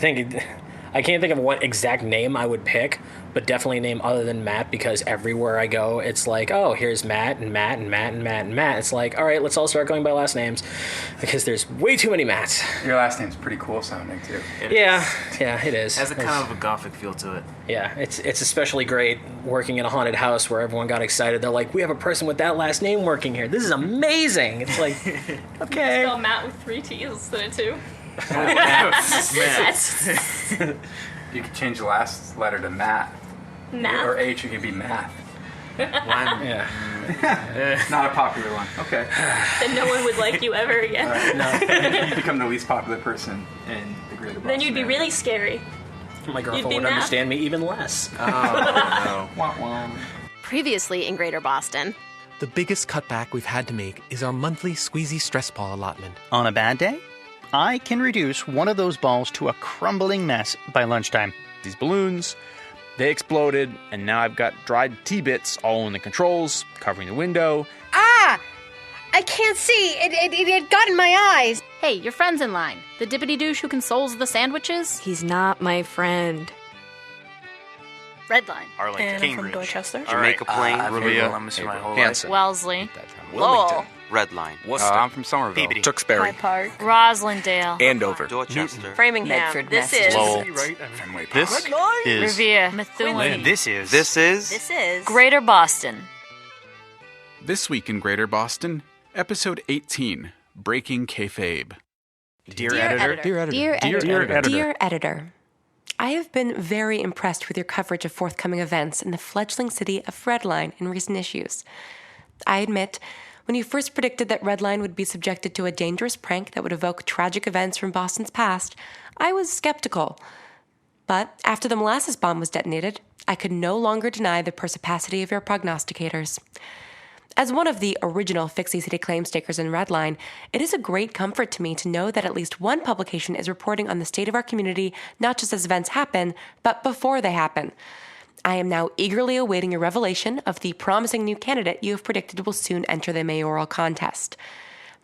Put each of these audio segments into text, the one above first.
I can't think of what exact name I would pick, but definitely a name other than Matt, because everywhere I go, it's like, oh, here's Matt and Matt and Matt and Matt and Matt. It's like, all right, let's all start going by last names, because there's way too many Matts. Your last name's pretty cool sounding, too. Yeah, it is. It has a kind of a gothic feel to it. Yeah, it's especially great working in a haunted house where everyone got excited. They're like, we have a person with that last name working here. This is amazing. It's like, okay. Spell Matt with 3 T's instead of 2. You could change the last letter to Matt. Math? Or H, it could be math. Yeah. Not a popular one. Okay. Then no one would like you ever again. No. You become the least popular person in the greater Boston Then you'd be area. really scary. My girlfriend be would Matt. understand me even less. Oh, no. Wah, wah. Previously in Greater Boston. The biggest cutback we've had to make is our monthly squeezy stress ball allotment. On a bad day, I can reduce one of those balls to a crumbling mess by lunchtime. These balloons, they exploded, and now I've got dried T-bits all in the controls, covering the window. Ah! I can't see. It got in my eyes. Hey, your friend's in line. The dippity-douche who consoles the sandwiches? He's not my friend. Redline. Arlington, Anna Cambridge, from Dorchester. Jamaica Plain, I've heard Revere, Columbus my whole Hanson. Wellesley. Wilmington. Redline. Worcester. I'm from Somerville. Peabody, Tewksbury. Park. Roslindale. Andover. Dorchester. Framingham. Medford, This is. Lowell. Fenway Park. This is Revere. Methuen. This is This is Greater Boston. This week in Greater Boston, episode 18, Breaking Kayfabe. Dear Editor. Dear editor. Dear Editor. Dear Editor, I have been very impressed with your coverage of forthcoming events in the fledgling city of Redline in recent issues. I admit, when you first predicted that Redline would be subjected to a dangerous prank that would evoke tragic events from Boston's past, I was skeptical. But after the molasses bomb was detonated, I could no longer deny the perspicacity of your prognosticators. As one of the original Fixie City claim stakers in Redline, it is a great comfort to me to know that at least one publication is reporting on the state of our community not just as events happen, but before they happen. I am now eagerly awaiting your revelation of the promising new candidate you have predicted will soon enter the mayoral contest.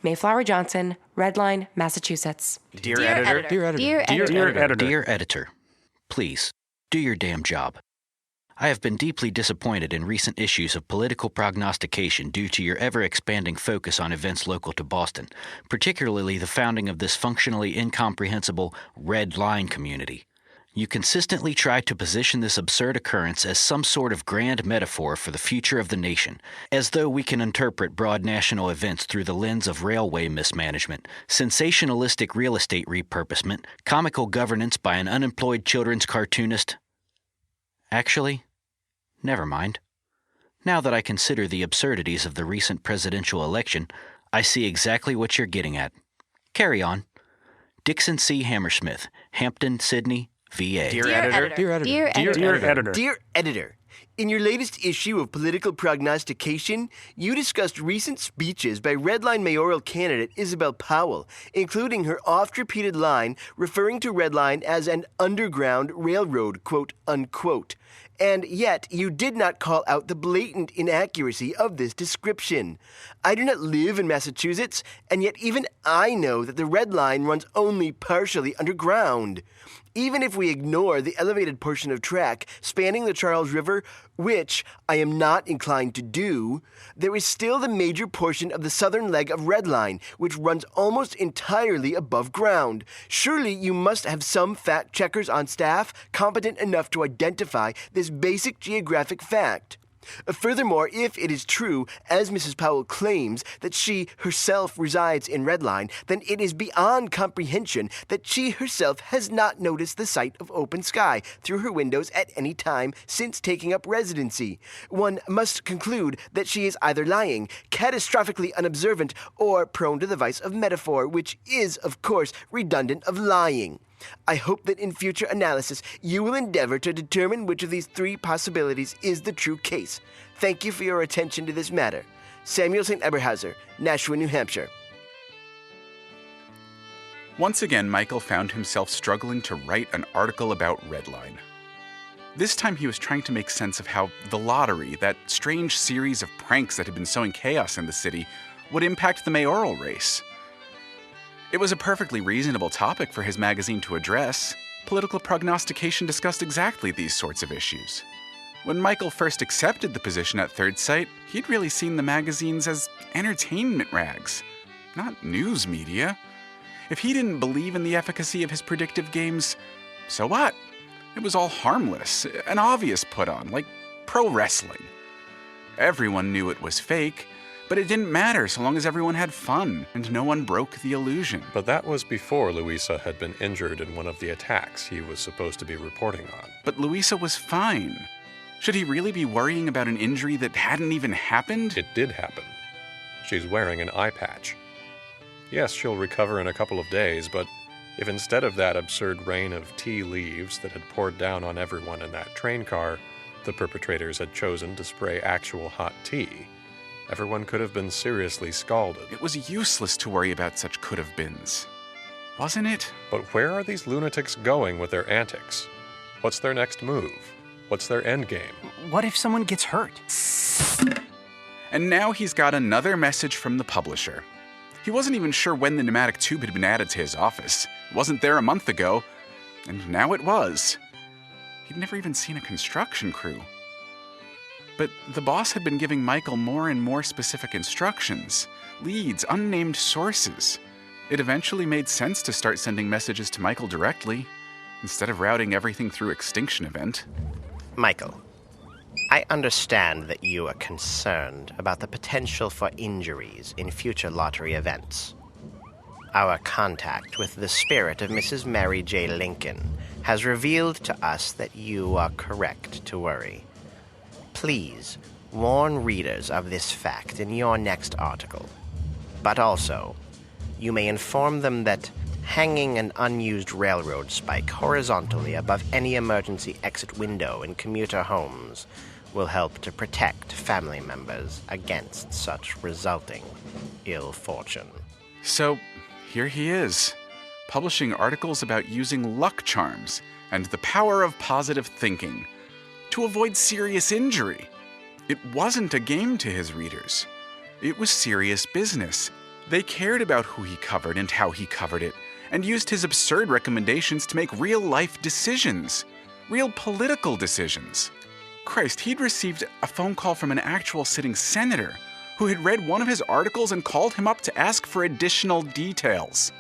Mayflower Johnson, Redline, Massachusetts. Dear Editor. Dear editor. Dear Editor. Dear Editor. Dear Editor, please, do your damn job. I have been deeply disappointed in recent issues of political prognostication due to your ever-expanding focus on events local to Boston, particularly the founding of this functionally incomprehensible red line community. You consistently try to position this absurd occurrence as some sort of grand metaphor for the future of the nation, as though we can interpret broad national events through the lens of railway mismanagement, sensationalistic real estate repurposement, comical governance by an unemployed children's cartoonist. Actually, never mind. Now that I consider the absurdities of the recent presidential election, I see exactly what you're getting at. Carry on. Dixon C. Hammersmith, Hampton, Sydney, VA. Dear Editor. Dear editor. Dear Editor. Dear Editor. Dear Editor, in your latest issue of Political Prognostication, you discussed recent speeches by Redline mayoral candidate Isabel Powell, including her oft-repeated line referring to Redline as an underground railroad, quote, unquote. And yet, you did not call out the blatant inaccuracy of this description. I do not live in Massachusetts, and yet even I know that the Red Line runs only partially underground. Even if we ignore the elevated portion of track spanning the Charles River, which I am not inclined to do, there is still the major portion of the southern leg of Red Line, which runs almost entirely above ground. Surely you must have some fact checkers on staff competent enough to identify this basic geographic fact. Furthermore, if it is true, as Mrs. Powell claims, that she herself resides in Redline, then it is beyond comprehension that she herself has not noticed the sight of open sky through her windows at any time since taking up residency. One must conclude that she is either lying, catastrophically unobservant, or prone to the vice of metaphor, which is, of course, redundant of lying. I hope that in future analysis you will endeavor to determine which of these three possibilities is the true case. Thank you for your attention to this matter. Samuel St. Eberhauser, Nashua, New Hampshire. Once again, Michael found himself struggling to write an article about Redline. This time he was trying to make sense of how the lottery, that strange series of pranks that had been sowing chaos in the city, would impact the mayoral race. It was a perfectly reasonable topic for his magazine to address. Political prognostication discussed exactly these sorts of issues. When Michael first accepted the position at Third Sight, he'd really seen the magazines as entertainment rags, not news media. If he didn't believe in the efficacy of his predictive games, so what? It was all harmless, an obvious put-on, like pro wrestling. Everyone knew it was fake, but it didn't matter so long as everyone had fun and no one broke the illusion. But that was before Louisa had been injured in one of the attacks he was supposed to be reporting on. But Louisa was fine. Should he really be worrying about an injury that hadn't even happened? It did happen. She's wearing an eye patch. Yes, she'll recover in a couple of days, but if instead of that absurd rain of tea leaves that had poured down on everyone in that train car, the perpetrators had chosen to spray actual hot tea, everyone could have been seriously scalded. It was useless to worry about such could-have-beens. Wasn't it? But where are these lunatics going with their antics? What's their next move? What's their endgame? What if someone gets hurt? And now he's got another message from the publisher. He wasn't even sure when the pneumatic tube had been added to his office. It wasn't there a month ago, and now it was. He'd never even seen a construction crew. But the boss had been giving Michael more and more specific instructions, leads, unnamed sources. It eventually made sense to start sending messages to Michael directly, instead of routing everything through Extinction event. Michael, I understand that you are concerned about the potential for injuries in future lottery events. Our contact with the spirit of Mrs. Mary J. Lincoln has revealed to us that you are correct to worry. Please warn readers of this fact in your next article. But also, you may inform them that hanging an unused railroad spike horizontally above any emergency exit window in commuter homes will help to protect family members against such resulting ill fortune. So, here he is, publishing articles about using luck charms and the power of positive thinking to avoid serious injury. It wasn't a game to his readers. It was serious business. They cared about who he covered and how he covered it, and used his absurd recommendations to make real-life decisions. Real political decisions. Christ, he'd received a phone call from an actual sitting senator who had read one of his articles and called him up to ask for additional details.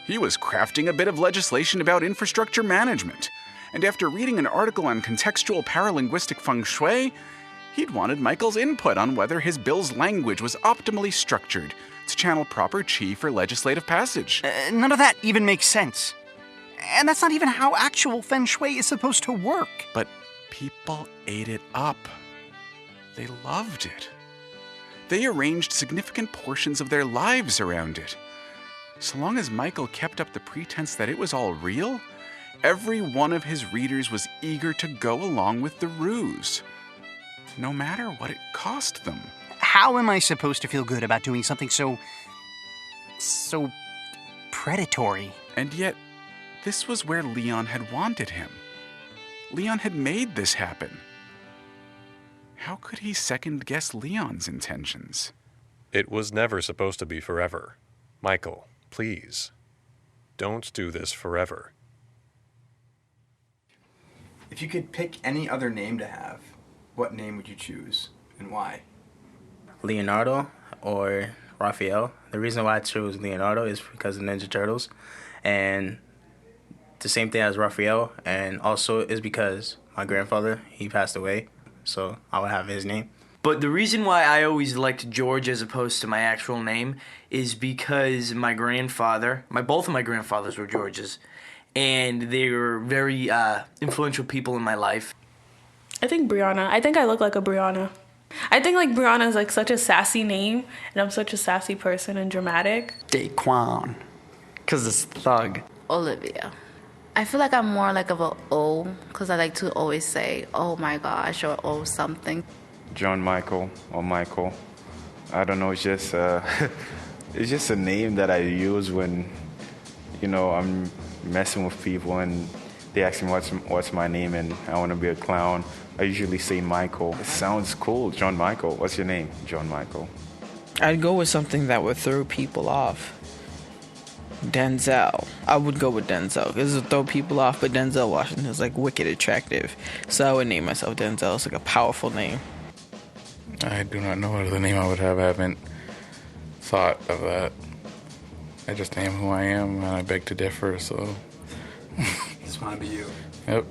He was crafting a bit of legislation about infrastructure management, and after reading an article on contextual paralinguistic feng shui, he'd wanted Michael's input on whether his bill's language was optimally structured to channel proper chi for legislative passage. None of that even makes sense. And that's not even how actual feng shui is supposed to work. But people ate it up. They loved it. They arranged significant portions of their lives around it. So long as Michael kept up the pretense that it was all real, every one of his readers was eager to go along with the ruse, no matter what it cost them. How am I supposed to feel good about doing something so predatory? And yet, this was where Leon had wanted him. Leon had made this happen. How could he second-guess Leon's intentions? It was never supposed to be forever. Michael, please, don't do this forever. If you could pick any other name to have, what name would you choose and why? Leonardo or Raphael. The reason why I chose Leonardo is because of Ninja Turtles, and the same thing as Raphael, and also is because my grandfather, he passed away, so I would have his name. But the reason why I always liked George as opposed to my actual name is because my grandfather, both of my grandfathers were Georges, and they were very influential people in my life. I think Brianna. I think I look like a Brianna. I think like Brianna is like such a sassy name, and I'm such a sassy person and dramatic. Daquan, because it's thug. Olivia. I feel like I'm more like of a O, because I like to always say, oh my gosh, or oh something. John Michael or Michael. I don't know, it's just it's just a name that I use when, I'm messing with people and they ask me what's my name and I want to be a clown. I usually say Michael. It sounds cool, John Michael. What's your name? John Michael. I'd go with something that would throw people off. Denzel. I would go with Denzel because it'll throw people off, but Denzel Washington is like wicked attractive. So I would name myself Denzel. It's like a powerful name. I do not know what other name I would have. I haven't thought of that. I just am who I am, and I beg to differ, so... Just want to be you. Yep.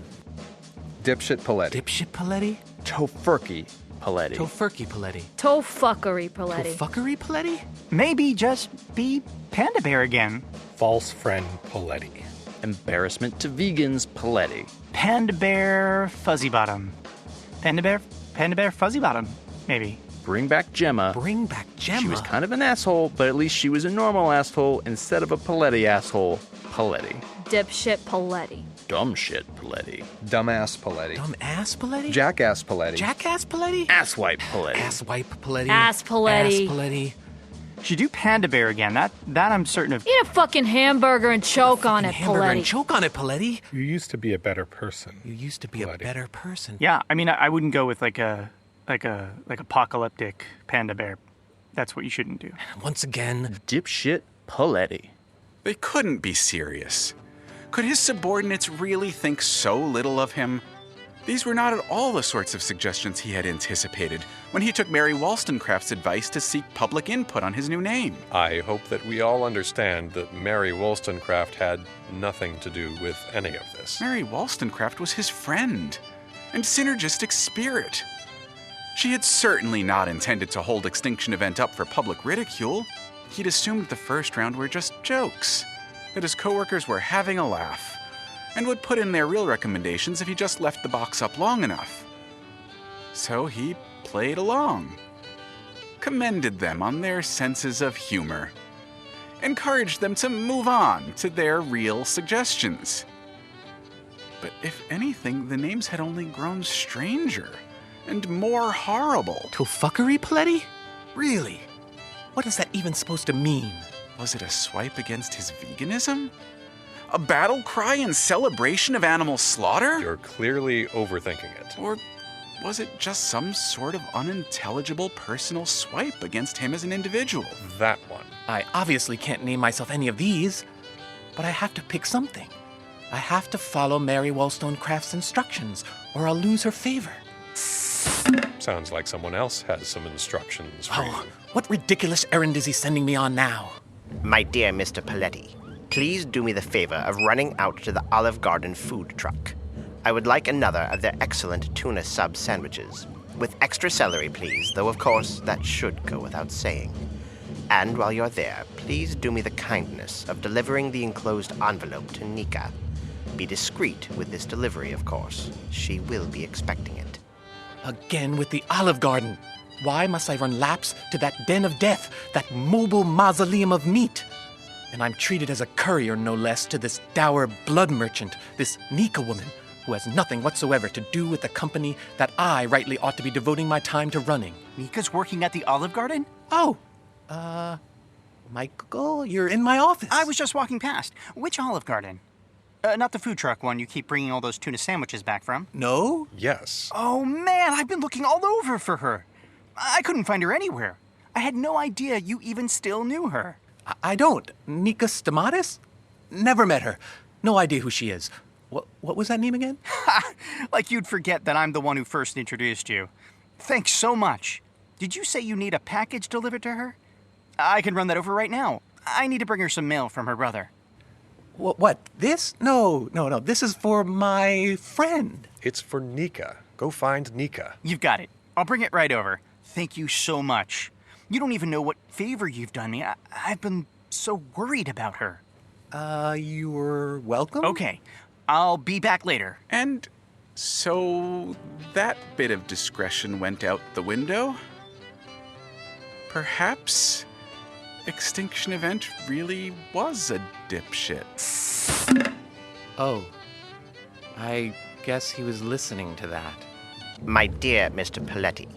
Dipshit Poletti. Dipshit Poletti? Tofurkey Poletti. Tofurkey Poletti. Toe-fuckery, Poletti. Fuckery Poletti? Maybe just be Panda Bear again. False friend Poletti. Embarrassment to vegans Poletti. Panda Bear Fuzzy Bottom. Panda Bear Fuzzy Bottom, maybe. Bring back Gemma. Bring back Gemma? She was kind of an asshole, but at least she was a normal asshole instead of a Poletti asshole. Poletti. Dipshit Poletti. Dumb shit Poletti. Dumbass Poletti. Dumbass Poletti? Jackass Poletti. Jackass Poletti? Asswipe Poletti. Asswipe Poletti. Ass Poletti. Ass Poletti. Should do Panda Bear again. That I'm certain of. Eat a fucking hamburger and choke on it, Hamburger Poletti. and choke on it, Poletti. You used to be a better person. You used to be a better person. Yeah, I mean, I wouldn't go with like apocalyptic Panda Bear. That's what you shouldn't do. Once again, dipshit Poletti. They couldn't be serious. Could his subordinates really think so little of him? These were not at all the sorts of suggestions he had anticipated when he took Mary Wollstonecraft's advice to seek public input on his new name. I hope that we all understand that Mary Wollstonecraft had nothing to do with any of this. Mary Wollstonecraft was his friend and synergistic spirit. She had certainly not intended to hold Extinction event up for public ridicule. He'd assumed the first round were just jokes, that his coworkers were having a laugh, and would put in their real recommendations if he just left the box up long enough. So he played along, commended them on their senses of humor, encouraged them to move on to their real suggestions. But if anything, the names had only grown stranger and more horrible. Tofurkey Poletti? Really? What is that even supposed to mean? Was it a swipe against his veganism? A battle cry in celebration of animal slaughter? You're clearly overthinking it. Or was it just some sort of unintelligible personal swipe against him as an individual? That one. I obviously can't name myself any of these, but I have to pick something. I have to follow Mary Wollstonecraft's instructions, or I'll lose her favor. Sounds like someone else has some instructions for you. What ridiculous errand is he sending me on now? My dear Mr. Poletti, please do me the favor of running out to the Olive Garden food truck. I would like another of their excellent tuna sub sandwiches. With extra celery, please, though of course that should go without saying. And while you're there, please do me the kindness of delivering the enclosed envelope to Nica. Be discreet with this delivery, of course. She will be expecting it. Again with the Olive Garden. Why must I run laps to that den of death, that mobile mausoleum of meat? And I'm treated as a courier, no less, to this dour blood merchant, this Nica woman, who has nothing whatsoever to do with the company that I rightly ought to be devoting my time to running. Nica's working at the Olive Garden? Oh, Michael, you're in my office. I was just walking past. Which Olive Garden? Not the food truck one you keep bringing all those tuna sandwiches back from. No? Yes. Oh, man, I've been looking all over for her. I couldn't find her anywhere. I had no idea you even still knew her. I don't. Nica Stamatis? Never met her. No idea who she is. What was that name again? Like you'd forget that I'm the one who first introduced you. Thanks so much. Did you say you need a package delivered to her? I can run that over right now. I need to bring her some mail from her brother. What? This? No. This is for my friend. It's for Nica. Go find Nica. You've got it. I'll bring it right over. Thank you so much. You don't even know what favor you've done me. I've been so worried about her. You're welcome? Okay. I'll be back later. And so that bit of discretion went out the window? Perhaps Extinction event really was a dipshit. Oh. I guess he was listening to that. My dear Mr. Poletti,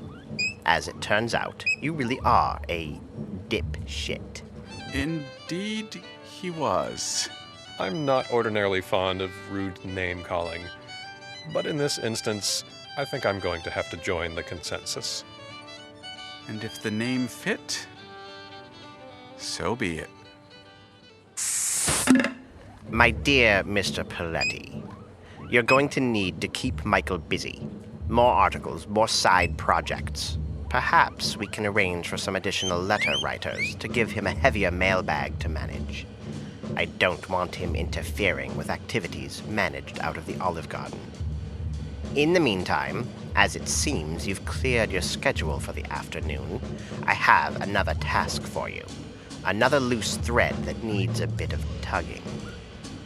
as it turns out, you really are a dipshit. Indeed, he was. I'm not ordinarily fond of rude name-calling, but in this instance, I think I'm going to have to join the consensus. And if the name fit, so be it. My dear Mr. Poletti, you're going to need to keep Michael busy. More articles, more side projects. Perhaps we can arrange for some additional letter writers to give him a heavier mailbag to manage. I don't want him interfering with activities managed out of the Olive Garden. In the meantime, as it seems you've cleared your schedule for the afternoon, I have another task for you. Another loose thread that needs a bit of tugging.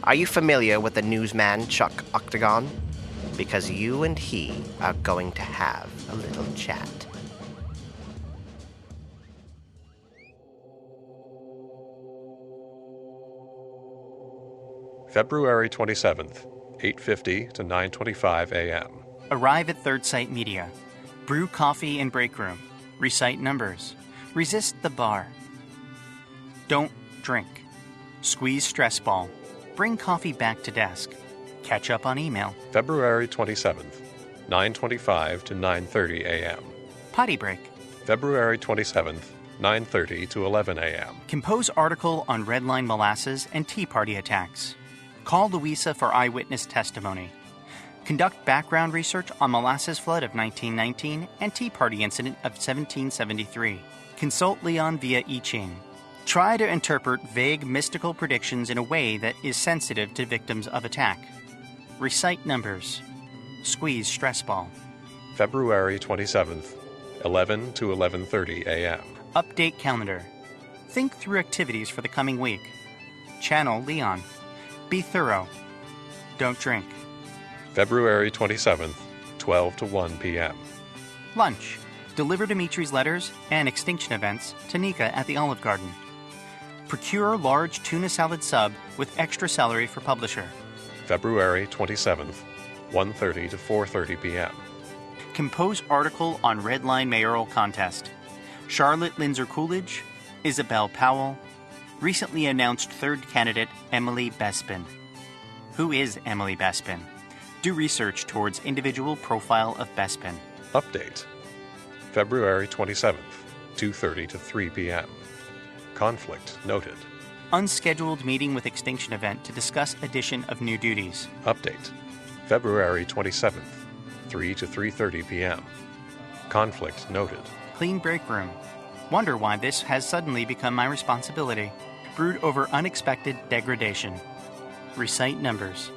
Are you familiar with the newsman Chuck Octagon? Because you and he are going to have a little chat. February 27th, 8:50 to 9:25 a.m. Arrive at Third Sight Media. Brew coffee in break room. Recite numbers. Resist the bar. Don't drink. Squeeze stress ball. Bring coffee back to desk. Catch up on email. February 27th, 9:25 to 9:30 a.m. Potty break. February 27th, 9:30 to 11 a.m. Compose article on Red Line molasses and Tea Party attacks. Call Louisa for eyewitness testimony. Conduct background research on molasses flood of 1919 and Tea Party incident of 1773. Consult Leon via I Ching. Try to interpret vague mystical predictions in a way that is sensitive to victims of attack. Recite numbers. Squeeze stress ball. February 27th, 11 to 11:30 a.m. Update calendar. Think through activities for the coming week. Channel Leon. Be thorough. Don't drink. February 27th, 12 to 1 p.m. Lunch. Deliver Dimitri's letters and Extinction events to Nica at the Olive Garden. Procure large tuna salad sub with extra celery for publisher. February 27th, 1:30 to 4:30 p.m. Compose article on Red Line mayoral contest. Charlotte Lindsay Coolidge, Isabel Powell, recently announced third candidate Emily Bespin. Who is Emily Bespin? Do research towards individual profile of Bespin. Update. February 27th, 2:30 to 3 p.m. Conflict noted. Unscheduled meeting with Extinction event to discuss addition of new duties. Update. February 27th, 3 to 3:30 p.m. Conflict noted. Clean break room. Wonder why this has suddenly become my responsibility. Brood over unexpected degradation. Recite numbers.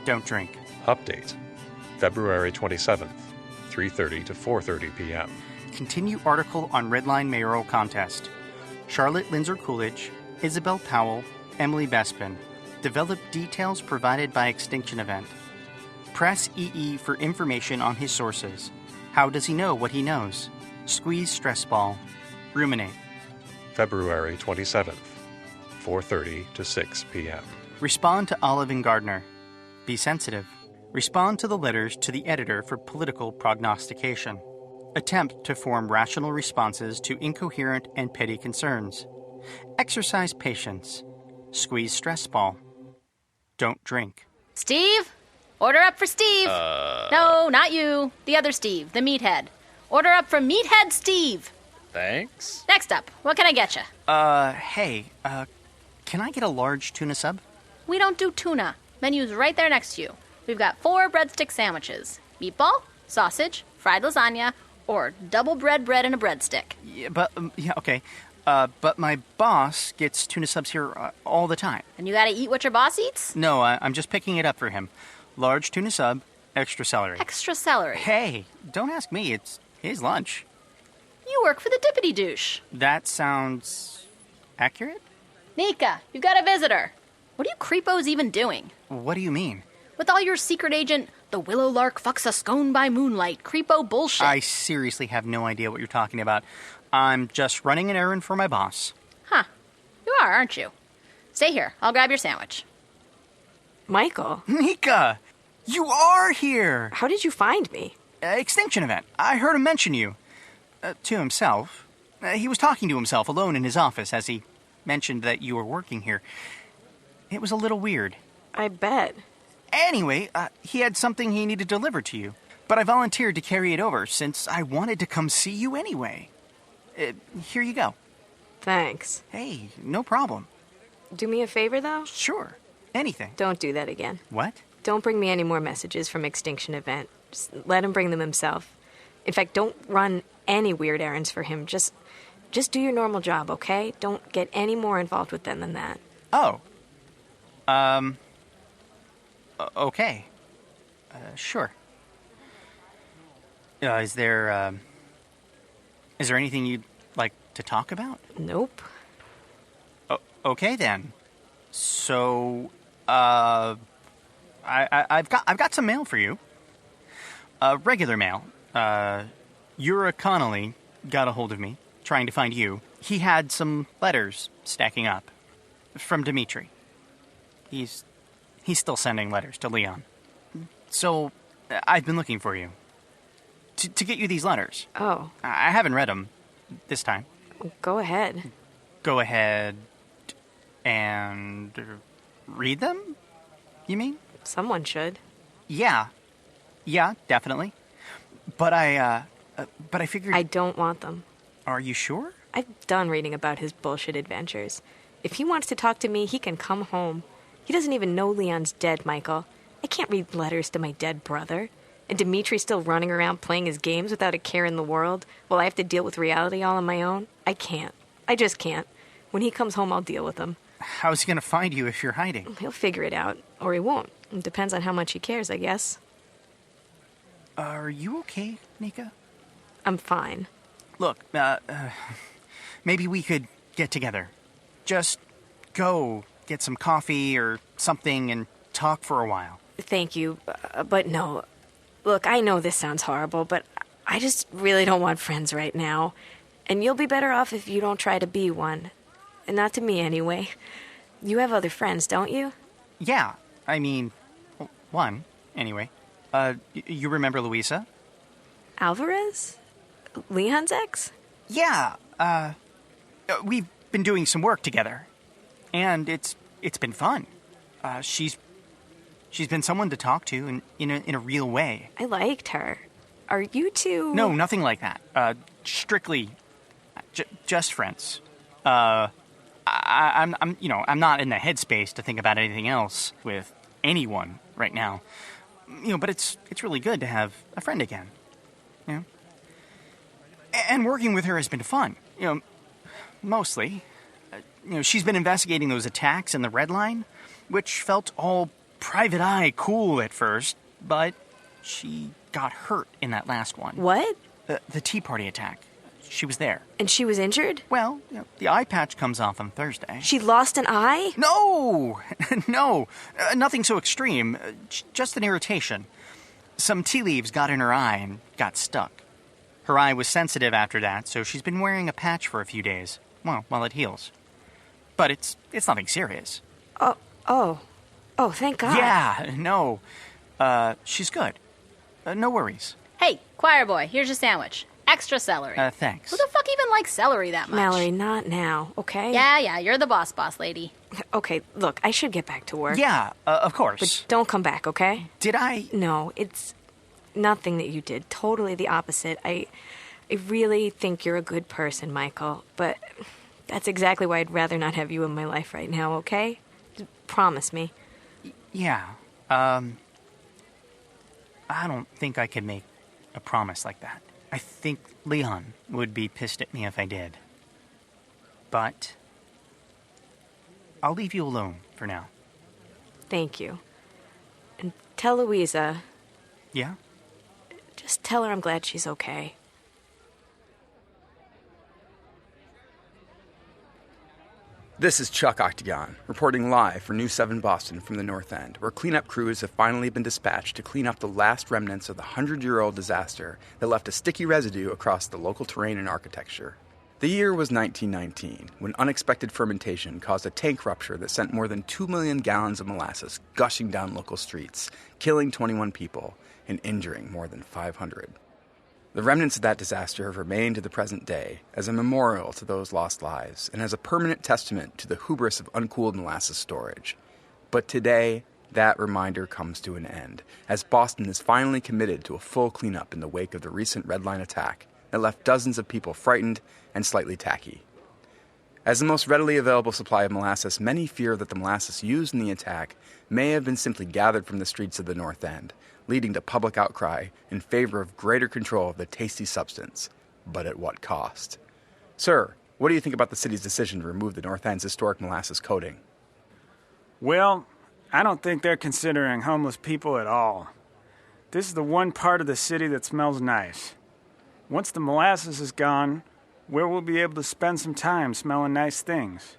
Don't drink. Update. February 27th, 3:30 to 4:30 p.m. Continue article on Redline mayoral contest. Charlotte Lindsay Coolidge, Isabel Powell, Emily Bespin. Develop details provided by Extinction event. Press EE for information on his sources. How does he know what he knows? Squeeze stress ball. Ruminate. February 27th, 4:30 to 6 p.m. Respond to Olive and Gardner. Be sensitive. Respond to the letters to the editor for political prognostication. Attempt to form rational responses to incoherent and petty concerns. Exercise patience. Squeeze stress ball. Don't drink. Steve? Order up for Steve. No, not you. The other Steve, the Meathead. Order up for Meathead Steve. Thanks. Next up, what can I get you? Hey, can I get a large tuna sub? We don't do tuna. Menu's right there next to you. We've got 4 breadstick sandwiches. Meatball, sausage, fried lasagna, or double bread in a breadstick. Yeah, okay. But my boss gets tuna subs here all the time. And you gotta eat what your boss eats? No, I'm just picking it up for him. Large tuna sub, extra celery. Extra celery. Hey, don't ask me. It's his lunch. You work for the Dippity Douche. That sounds accurate? Nica, you've got a visitor. What are you creepos even doing? What do you mean? With all your secret agent, the willow lark fucks a scone by moonlight, creepo bullshit. I seriously have no idea what you're talking about. I'm just running an errand for my boss. Huh. You are, aren't you? Stay here. I'll grab your sandwich. Michael. Nica! You are here! How did you find me? Extinction event. I heard him mention you. To himself. He was talking to himself alone in his office as he mentioned that you were working here. It was a little weird. I bet. Anyway, he had something he needed delivered to you. But I volunteered to carry it over since I wanted to come see you anyway. Here you go. Thanks. Hey, no problem. Do me a favor, though? Sure. Anything. Don't do that again. What? Don't bring me any more messages from Extinction event. Just let him bring them himself. In fact, don't run any weird errands for him. Just do your normal job, okay? Don't get any more involved with them than that. Oh. Okay. Sure. Is there anything you'd like to talk about? Nope. Okay then. So, I've got some mail for you. Regular mail. Ura Connolly got a hold of me, trying to find you. He had some letters stacking up. From Dimitri. He's still sending letters to Leon. So, I've been looking for you. To get you these letters. Oh. I haven't read them this time. Go ahead. Go ahead and read them, you mean? Someone should. Yeah, definitely. But I figured... I don't want them. Are you sure? I'm done reading about his bullshit adventures. If he wants to talk to me, he can come home. He doesn't even know Leon's dead, Michael. I can't read letters to my dead brother. And Dimitri's still running around playing his games without a care in the world, while I have to deal with reality all on my own. I can't. I just can't. When he comes home, I'll deal with him. How's he gonna find you if you're hiding? He'll figure it out. Or he won't. It depends on how much he cares, I guess. Are you okay, Nica? I'm fine. Look, maybe we could get together. Just go get some coffee or something and talk for a while. Thank you, but no. Look, I know this sounds horrible, but I just really don't want friends right now. And you'll be better off if you don't try to be one. And not to me, anyway. You have other friends, don't you? Yeah, I mean, one, anyway. You remember Louisa? Alvarez? Leon's ex? Yeah, we've been doing some work together. And it's been fun. She's been someone to talk to in a real way. I liked her. Are you two... No, nothing like that. Strictly just friends. I'm not in the headspace to think about anything else with anyone right now. But it's really good to have a friend again. And working with her has been fun. Mostly. She's been investigating those attacks in the Red Line, which felt all private eye cool at first, but she got hurt in that last one. What? The Tea Party attack. She was there. And she was injured? Well, the eye patch comes off on Thursday. She lost an eye? No! No. Nothing so extreme. Just an irritation. Some tea leaves got in her eye and got stuck. Her eye was sensitive after that, so she's been wearing a patch for a few days. Well, while it heals. But it's nothing serious. Oh, thank God. Yeah, no. She's good. No worries. Hey, choir boy, here's your sandwich. Extra celery. Thanks. Who the fuck even likes celery that much? Mallory, not now, okay? Yeah, you're the boss lady. Okay, look, I should get back to work. Yeah, of course. But don't come back, okay? Did I? No, it's nothing that you did. Totally the opposite. I really think you're a good person, Michael, but that's exactly why I'd rather not have you in my life right now, okay? Just promise me. Yeah, I don't think I could make a promise like that. I think Leon would be pissed at me if I did. But I'll leave you alone for now. Thank you. And tell Louisa. Yeah? Just tell her I'm glad she's okay. This is Chuck Octagon, reporting live for News 7 Boston from the North End, where cleanup crews have finally been dispatched to clean up the last remnants of the 100-year-old disaster that left a sticky residue across the local terrain and architecture. The year was 1919, when unexpected fermentation caused a tank rupture that sent more than 2 million gallons of molasses gushing down local streets, killing 21 people and injuring more than 500. The remnants of that disaster have remained to the present day as a memorial to those lost lives and as a permanent testament to the hubris of uncooled molasses storage. But today, that reminder comes to an end, as Boston is finally committed to a full cleanup in the wake of the recent Red Line attack that left dozens of people frightened and slightly tacky. As the most readily available supply of molasses, many fear that the molasses used in the attack may have been simply gathered from the streets of the North End, leading to public outcry in favor of greater control of the tasty substance. But at what cost? Sir, what do you think about the city's decision to remove the North End's historic molasses coating? Well, I don't think they're considering homeless people at all. This is the one part of the city that smells nice. Once the molasses is gone, where we'll be able to spend some time smelling nice things?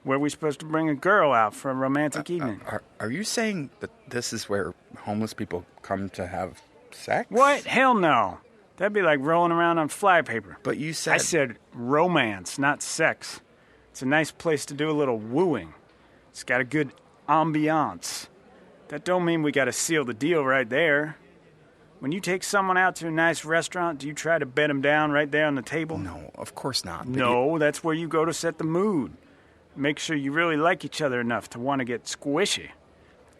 Where we supposed to bring a girl out for a romantic evening? Are you saying that this is where homeless people come to have sex? What? Hell no. That'd be like rolling around on flypaper. But you said... I said romance, not sex. It's a nice place to do a little wooing. It's got a good ambiance. That don't mean we gotta seal the deal right there. When you take someone out to a nice restaurant, do you try to bed them down right there on the table? No, of course not. No, that's where you go to set the mood. Make sure you really like each other enough to want to get squishy.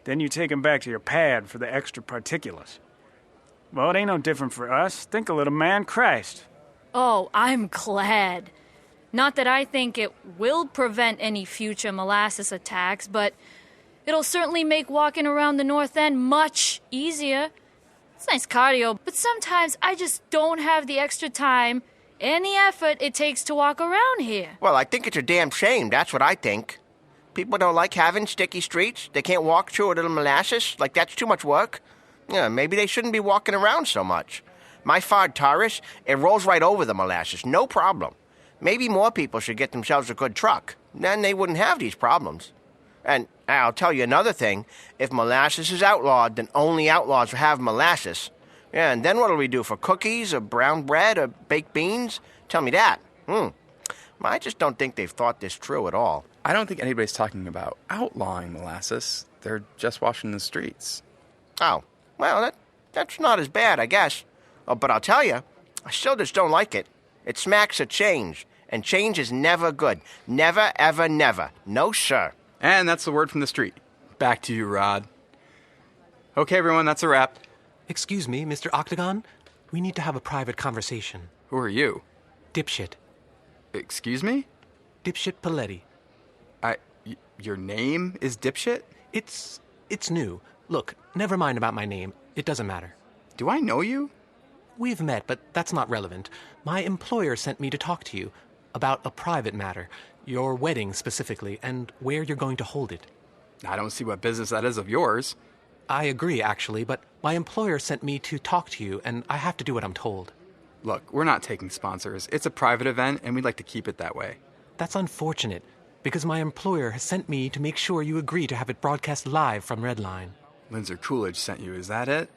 Then you take them back to your pad for the extra particulars. Well, it ain't no different for us. Think a little, man. Christ. Oh, I'm glad. Not that I think it will prevent any future molasses attacks, but it'll certainly make walking around the North End much easier. It's nice cardio, but sometimes I just don't have the extra time and the effort it takes to walk around here. Well, I think it's a damn shame. That's what I think. People don't like having sticky streets. They can't walk through a little molasses. Like, that's too much work. Yeah, maybe they shouldn't be walking around so much. My Ford Taurus, it rolls right over the molasses, no problem. Maybe more people should get themselves a good truck. Then they wouldn't have these problems. And I'll tell you another thing. If molasses is outlawed, then only outlaws will have molasses. Yeah, and then what'll we do for cookies or brown bread or baked beans? Tell me that. I just don't think they've thought this through at all. I don't think anybody's talking about outlawing molasses. They're just washing the streets. Oh, well, that's not as bad, I guess. Oh, but I'll tell you, I still just don't like it. It smacks of change, and change is never good. Never, ever, never. No, sir. And that's the word from the street. Back to you, Rod. Okay, everyone, that's a wrap. Excuse me, Mr. Octagon? We need to have a private conversation. Who are you? Dipshit. Excuse me? Dipshit Poletti. Your name is Dipshit? It's new. Look, never mind about my name. It doesn't matter. Do I know you? We've met, but that's not relevant. My employer sent me to talk to you about a private matter. Your wedding, specifically, and where you're going to hold it. I don't see what business that is of yours. I agree, actually, but my employer sent me to talk to you, and I have to do what I'm told. Look, we're not taking sponsors. It's a private event, and we'd like to keep it that way. That's unfortunate, because my employer has sent me to make sure you agree to have it broadcast live from Redline. Lindsay Coolidge sent you, is that it?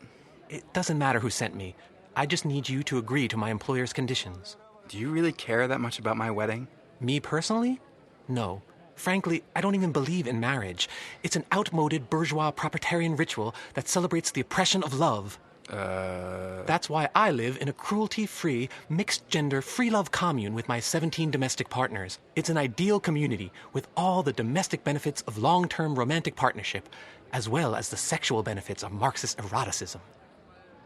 It doesn't matter who sent me. I just need you to agree to my employer's conditions. Do you really care that much about my wedding? Me personally? No. Frankly, I don't even believe in marriage. It's an outmoded bourgeois proprietarian ritual that celebrates the oppression of love. That's why I live in a cruelty-free, mixed-gender, free-love commune with my 17 domestic partners. It's an ideal community with all the domestic benefits of long-term romantic partnership, as well as the sexual benefits of Marxist eroticism.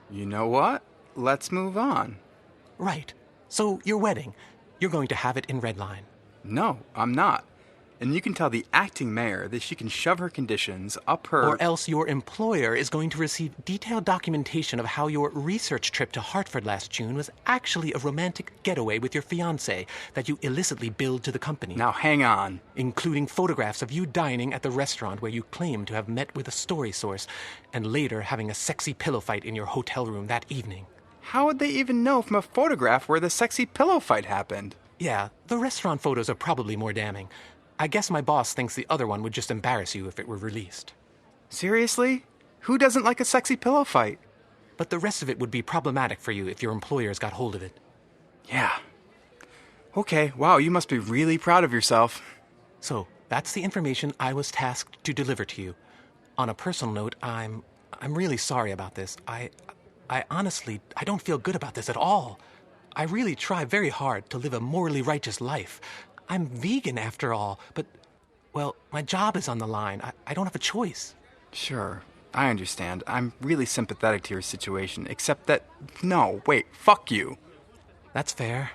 You know what? Let's move on. Right. So, your wedding, you're going to have it in Redline. No, I'm not. And you can tell the acting mayor that she can shove her conditions up her... Or else your employer is going to receive detailed documentation of how your research trip to Hartford last June was actually a romantic getaway with your fiancé that you illicitly billed to the company. Now hang on. Including photographs of you dining at the restaurant where you claim to have met with a story source and later having a sexy pillow fight in your hotel room that evening. How would they even know from a photograph where the sexy pillow fight happened? Yeah, the restaurant photos are probably more damning. I guess my boss thinks the other one would just embarrass you if it were released. Seriously? Who doesn't like a sexy pillow fight? But the rest of it would be problematic for you if your employers got hold of it. Yeah. Okay, wow, you must be really proud of yourself. So, that's the information I was tasked to deliver to you. On a personal note, I'm really sorry about this. I honestly, I don't feel good about this at all. I really try very hard to live a morally righteous life. I'm vegan after all, but, well, my job is on the line. I don't have a choice. Sure, I understand. I'm really sympathetic to your situation, except that, no, wait, fuck you. That's fair.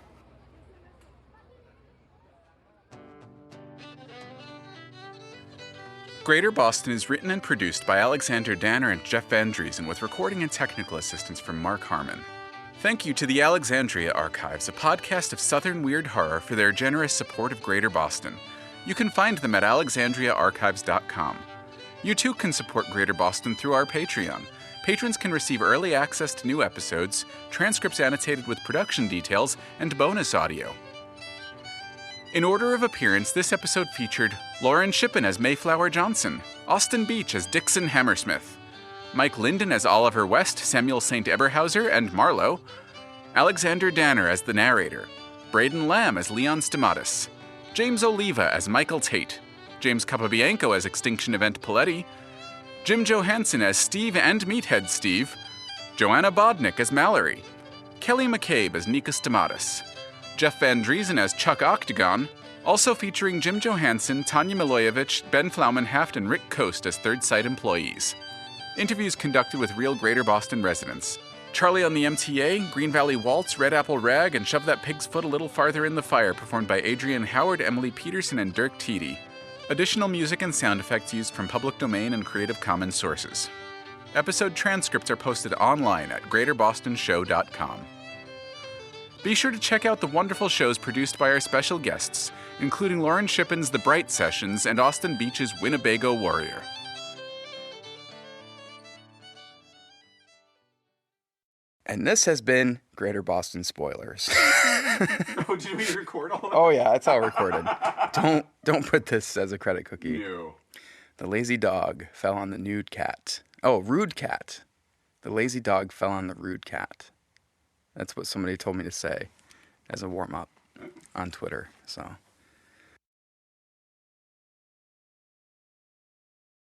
Greater Boston is written and produced by Alexander Danner and Jeff Van Dreason with recording and technical assistance from Marc Harmon. Thank you to the Alexandria Archives, a podcast of Southern Weird Horror, for their generous support of Greater Boston. You can find them at alexandriaarchives.com. You too can support Greater Boston through our Patreon. Patrons can receive early access to new episodes, transcripts annotated with production details, and bonus audio. In order of appearance, this episode featured Lauren Shippen as Mayflower Johnson, Austin Beach as Dixon Hammersmith, Mike Linden as Oliver West, Samuel St. Eberhauser, and Marlo, Alexander Danner as the narrator, Braden Lamb as Leon Stamatis, James Oliva as Michael Tate, James Capobianco as Extinction Event Poletti, Jim Johanson as Steve and Meathead Steve, Johanna Bodnyk as Mallory, Kelly McCabe as Nica Stamatis, Jeff Van Dreason as Chuck Octagon, also featuring Jim Johanson, Tanya Milojevic, Ben Flaumenhaft, and Rick Coast as Third Sight employees. Interviews conducted with real Greater Boston residents. Charlie on the MTA, Green Valley Waltz, Red Apple Rag, and Shove That Pig's Foot a Little Farther in the Fire, performed by Adrian Howard, Emily Peterson, and Dirk Teedy. Additional music and sound effects used from public domain and Creative Commons sources. Episode transcripts are posted online at greaterbostonshow.com. Be sure to check out the wonderful shows produced by our special guests, including Lauren Shippen's The Bright Sessions and Austin Beach's Winnebago Warrior. And this has been Greater Boston Spoilers. Oh, did we record all that? Oh yeah, it's all recorded. Don't put this as a credit cookie. No. The lazy dog fell on the nude cat. Oh, rude cat. The lazy dog fell on the rude cat. That's what somebody told me to say as a warm-up on Twitter, so...